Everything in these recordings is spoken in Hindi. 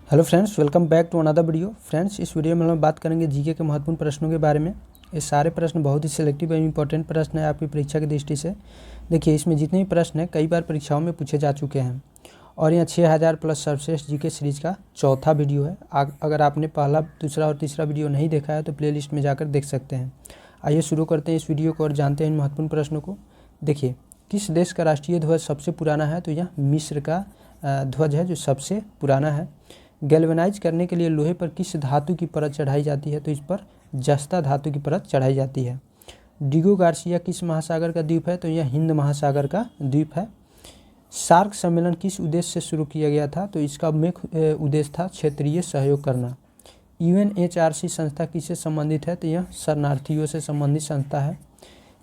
Hello friends, welcome back to another video. Friends, इस वीडियो में हम बात करेंगे जीके के महत्वपूर्ण प्रश्नों के बारे में। ये सारे प्रश्न बहुत ही सिलेक्टिव और इम्पोर्टेंट प्रश्न है आपकी परीक्षा की दृष्टि से। देखिए, इसमें जितने भी प्रश्न हैं कई बार परीक्षाओं में पूछे जा चुके हैं और यह 6000 प्लस सर्वश्रेष्ठ जीके सीरीज का चौथा वीडियो है। अगर आपने पहला, दूसरा और तीसरा वीडियो नहीं देखा है तो प्ले लिस्ट में जाकर देख सकते हैं। आइए शुरू करते हैं इस वीडियो को और जानते हैं इन महत्वपूर्ण प्रश्नों को। देखिए, किस देश का राष्ट्रीय ध्वज सबसे पुराना है? तो यह मिस्र का ध्वज है जो सबसे पुराना है। गैल्वेनाइज करने के लिए लोहे पर किस धातु की परत चढ़ाई जाती है? तो इस पर जस्ता धातु की परत चढ़ाई जाती है। डिगो गार्सिया किस महासागर का द्वीप है? तो यह हिंद महासागर का द्वीप है। सार्क सम्मेलन किस उद्देश्य से शुरू किया गया था? तो इसका मुख्य उद्देश्य था क्षेत्रीय सहयोग करना। यूएनएचआरसी संस्था किससे संबंधित है? तो यह शरणार्थियों से संबंधित संस्था है।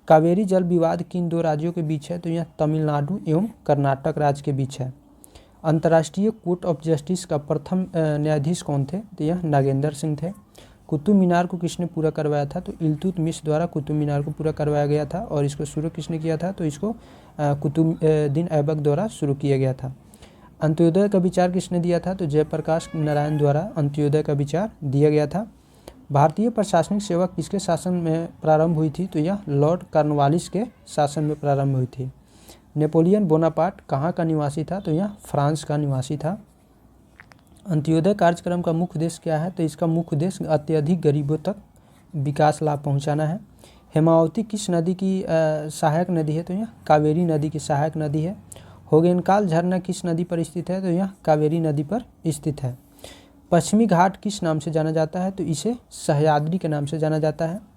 कावेरी जल विवाद किन दो राज्यों के बीच है? तो यह तमिलनाडु एवं कर्नाटक राज्य के बीच है। अंतर्राष्ट्रीय कोर्ट ऑफ जस्टिस का प्रथम न्यायाधीश कौन थे? तो यह नागेंद्र सिंह थे। कुतुब मीनार को किसने पूरा करवाया था? तो इल्तुतमिश द्वारा कुतुब मीनार को पूरा करवाया गया था। और इसको शुरू किसने किया था? तो इसको कुतुबुद्दीन ऐबक द्वारा शुरू किया गया था। अंत्योदय का विचार किसने दिया था? तो जयप्रकाश नारायण द्वारा अंत्योदय का विचार दिया गया था। भारतीय प्रशासनिक सेवा किसके शासन में प्रारंभ हुई थी? तो यह लॉर्ड कॉर्नवालिस के शासन में प्रारंभ हुई थी। नेपोलियन बोनापार्ट कहाँ का निवासी था? तो यह फ्रांस का निवासी था। अंत्योदय कार्यक्रम का मुख्य उद्देश्य क्या है? तो इसका मुख्य उद्देश्य अत्यधिक गरीबों तक विकास लाभ पहुंचाना है। हेमावती किस नदी की सहायक नदी है? तो यह कावेरी नदी की सहायक नदी है। होगेनकाल झरना किस नदी पर स्थित है? तो यह कावेरी नदी पर स्थित है। पश्चिमी घाट किस नाम से जाना जाता है? तो इसे सह्याद्री के नाम से जाना जाता है।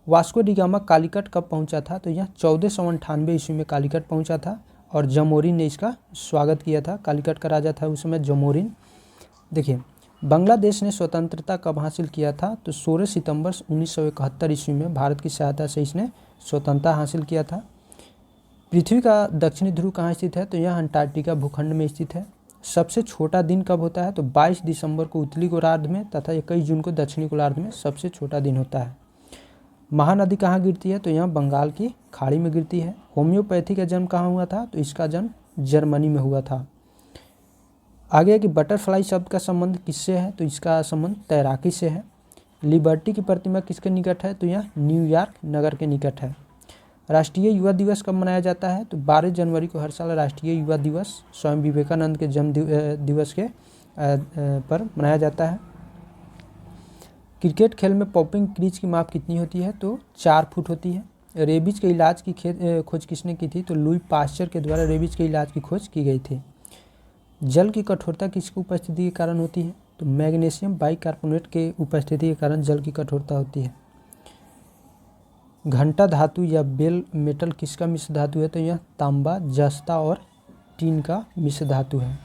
वास्को डी गामा कालीकट कब पहुंचा था? तो यह 1498 ईस्वी में कालीकट पहुंचा था और जमोरिन ने इसका स्वागत किया था। कालीकट का राजा था उस समय जमोरिन। देखिए, बांग्लादेश ने स्वतंत्रता कब हासिल किया था? तो 16 सितंबर 1971 ईस्वी में भारत की सहायता से इसने स्वतंत्रता हासिल किया था। पृथ्वी का दक्षिणी ध्रुव कहाँ स्थित है? तो यह अंटार्कटिका भूखंड में स्थित है। सबसे छोटा दिन कब होता है? तो 22 दिसंबर को उत्तरी गोलार्ध में तथा 21 जून को दक्षिणी गोलार्ध में सबसे छोटा दिन होता है। महानदी कहाँ गिरती है? तो यहाँ बंगाल की खाड़ी में गिरती है। होम्योपैथी का जन्म कहाँ हुआ था? तो इसका जन्म जर्मनी में हुआ था। आगे है कि बटरफ्लाई शब्द का संबंध किससे है? तो इसका संबंध तैराकी से है। लिबर्टी की प्रतिमा किसके निकट है? तो यह न्यूयॉर्क नगर के निकट है। राष्ट्रीय युवा दिवस कब मनाया जाता है? तो 12 जनवरी को हर साल राष्ट्रीय युवा दिवस स्वामी विवेकानंद के जन्म दिवस के पर मनाया जाता है। क्रिकेट खेल में पॉपिंग क्रीज की माप कितनी होती है? तो 4 फुट होती है। रेबीज के इलाज की खोज किसने की थी? तो लुई पास्चर के द्वारा रेबीज के इलाज की खोज की गई थी। जल की कठोरता किसकी उपस्थिति के कारण होती है? तो मैग्नीशियम बाइकार्बोनेट के उपस्थिति के कारण जल की कठोरता होती है। घंटा धातु या बेल मेटल किसका मिश्र धातु है? तो यह तांबा, जस्ता और टीन का मिश्र धातु है।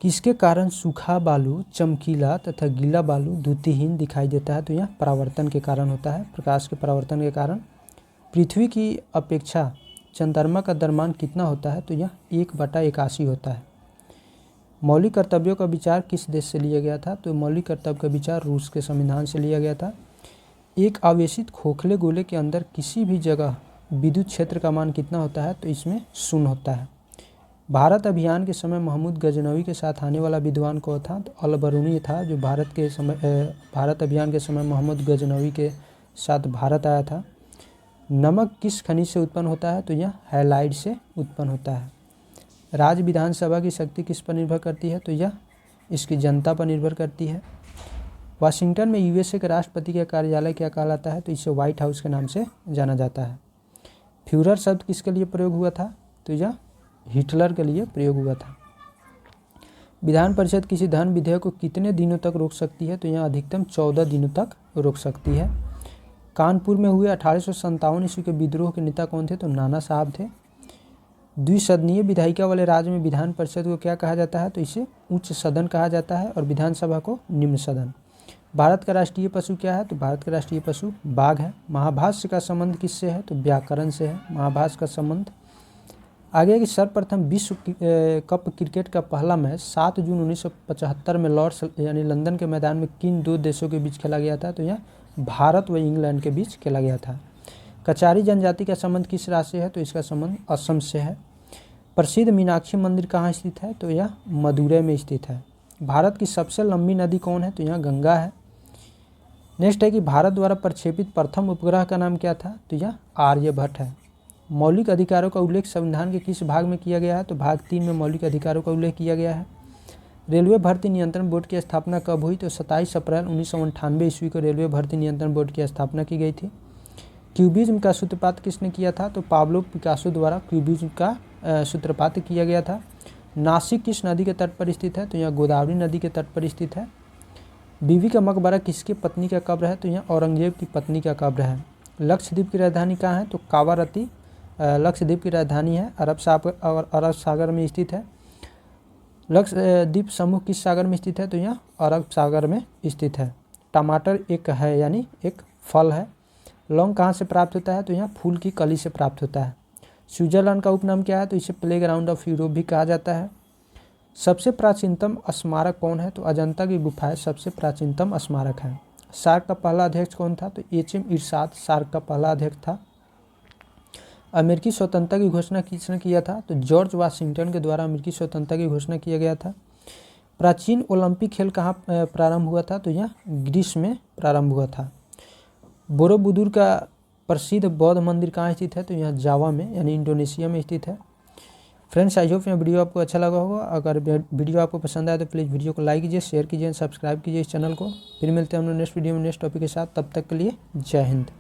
किसके कारण सूखा बालू चमकीला तथा गीला बालू द्युतिहीन दिखाई देता है? तो यह परावर्तन के कारण होता है, प्रकाश के परावर्तन के कारण। पृथ्वी की अपेक्षा चंद्रमा का द्रव्यमान कितना होता है? तो यह 1/81 होता है। मौलिक कर्तव्यों का विचार किस देश से लिया गया था? तो मौलिक कर्तव्य का विचार रूस के संविधान से लिया गया था। एक आवेशित खोखले गोले के अंदर किसी भी जगह विद्युत क्षेत्र का मान कितना होता है? तो इसमें 0 होता है। भारत अभियान के समय महमूद गजनवी के साथ आने वाला विद्वान कौन था? तो अल-बरूनी था, जो भारत अभियान के समय महमूद गजनवी के साथ भारत आया था। नमक किस खनिज से उत्पन्न होता है? तो यह हैलाइड से उत्पन्न होता है। राज्य विधानसभा की शक्ति किस पर निर्भर करती है? तो यह इसकी जनता पर निर्भर करती है। वाशिंगटन में यूएसए के राष्ट्रपति का कार्यालय क्या कहलाता है? तो इसे व्हाइट हाउस के नाम से जाना जाता है। फ्यूरर शब्द किसके लिए प्रयोग हुआ था? तो यह हिटलर के लिए प्रयोग हुआ था। विधान परिषद किसी धन विधेयक को कितने दिनों तक रोक सकती है? तो यह अधिकतम 14 दिनों तक रोक सकती है। कानपुर में हुए 1857 ईस्वी के विद्रोह के नेता कौन थे? तो नाना साहब थे। द्विसदनीय विधायिका वाले राज्य में विधान परिषद को क्या कहा जाता है? तो इसे उच्च सदन कहा जाता है और विधानसभा को निम्न सदन। भारत का राष्ट्रीय पशु क्या है? तो भारत का राष्ट्रीय पशु बाघ है। महाभाष्य का संबंध किससे है? तो व्याकरण से है महाभाष्य का संबंध। आगे कि सर्वप्रथम विश्व कप क्रिकेट का पहला मैच 7 जून 1975 में लॉर्ड्स यानी लंदन के मैदान में किन 2 देशों के बीच खेला गया था? तो यह भारत व इंग्लैंड के बीच खेला गया था। कचारी जनजाति का संबंध किस राज्य से है? तो इसका संबंध असम से है। प्रसिद्ध मीनाक्षी मंदिर कहाँ स्थित है? तो यह मदुरै में स्थित है। भारत की सबसे लंबी नदी कौन है? तो यहाँ गंगा है। नेक्स्ट है कि भारत द्वारा प्रक्षेपित प्रथम उपग्रह का नाम क्या था? तो यह आर्यभट्ट है। मौलिक अधिकारों का उल्लेख संविधान के किस भाग में किया गया है? तो भाग 3 में मौलिक अधिकारों का उल्लेख किया गया है। रेलवे भर्ती नियंत्रण बोर्ड की स्थापना कब हुई? तो 27 अप्रैल 1998 ईस्वी को रेलवे भर्ती नियंत्रण बोर्ड की स्थापना की गई थी। क्यूबिज्म का सूत्रपात किसने किया था? तो पाब्लो पिकासो द्वारा क्यूबिज्म का सूत्रपात किया गया था। नासिक किस नदी के तट पर स्थित है? तो यह गोदावरी नदी के तट पर स्थित है। बीबी का मकबरा किसकी पत्नी का कब्र है? तो यह औरंगजेब की पत्नी का कब्र है। लक्षद्वीप की राजधानी कहाँ है? तो कावारती लक्षद्वीप की राजधानी है, अरब सागर में स्थित है। लक्षद्वीप समूह किस सागर में स्थित है? तो यह अरब सागर में स्थित है। टमाटर एक है यानी एक फल है। लौंग कहाँ से प्राप्त होता है? तो यह फूल की कली से प्राप्त होता है। स्विट्जरलैंड का उपनाम क्या है? तो इसे प्लेग्राउंड ऑफ यूरोप भी कहा जाता है। सबसे प्राचीनतम स्मारक कौन है? तो अजंता की गुफाएं सबसे प्राचीनतम स्मारक है। सार्क का पहला अध्यक्ष कौन था? तो एच.एम. इरशाद सार्क का पहला अध्यक्ष था। अमेरिकी स्वतंत्रता की घोषणा किसने किया था? तो जॉर्ज वाशिंगटन के द्वारा अमेरिकी स्वतंत्रता की घोषणा किया गया था। प्राचीन ओलंपिक खेल कहाँ प्रारंभ हुआ था? तो यह ग्रीस में प्रारंभ हुआ था। बोरोबुदुर का प्रसिद्ध बौद्ध मंदिर कहाँ स्थित है? तो यह जावा में यानी इंडोनेशिया में स्थित है। फ्रेंड्स, आई होप यह वीडियो आपको अच्छा लगा होगा। अगर वीडियो आपको पसंद आए तो प्लीज़ वीडियो को लाइक कीजिए, शेयर कीजिए, सब्सक्राइब कीजिए इस चैनल को। फिर मिलते हैं हम लोग नेक्स्ट वीडियो में नेक्स्ट टॉपिक के साथ। तब तक के लिए जय हिंद।